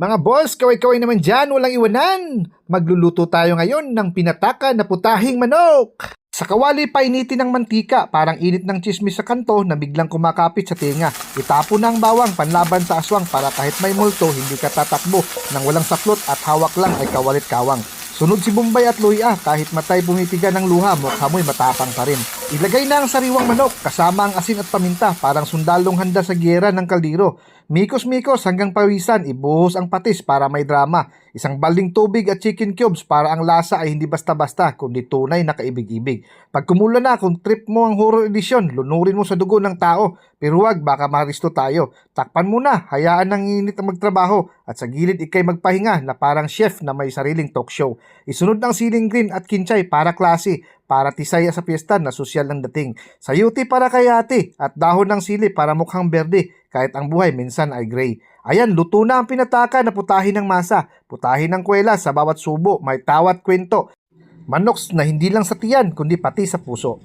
Mga boss, kaway-kaway naman dyan, walang iwanan. Magluluto tayo ngayon ng pinataka na putahing manok. Sa kawali painitin ng mantika, parang init ng chismis sa kanto na biglang kumakapit sa tenga. Itapo na ang bawang panlaban sa aswang para kahit may multo, hindi ka tatakbo nang walang saplot at hawak lang ay kawalit kawang. Sunod si Bombay at Luya, kahit matay bumitiga ng luha, mukhamoy matapang pa rin. Ilagay na ang sariwang manok, kasama ang asin at paminta, parang sundalong handa sa giyera ng kaldero. Mikos-mikos hanggang pawisan, ibuhos ang patis para may drama. Isang balding tubig at chicken cubes para ang lasa ay hindi basta-basta, kundi tunay na kaibig-ibig. Pag kumula na, kung trip mo ang horror edition, lunurin mo sa dugo ng tao. Pero wag, baka maristo tayo. Takpan muna, hayaan ng init ang magtrabaho. At sa gilid ikay magpahinga na parang chef na may sariling talk show. Isunod ang siling green at kinchay para klase, para tisaya sa piyesta na sosyal ng dating. Sayuti para kay ate at dahon ng sili para mukhang berde kahit ang buhay minsan ay gray. Ayan, luto na ang pinataka na putahin ng masa. Putahin ng kwela sa bawat subo, may tawat kwento. Manoks na hindi lang sa tiyan kundi pati sa puso.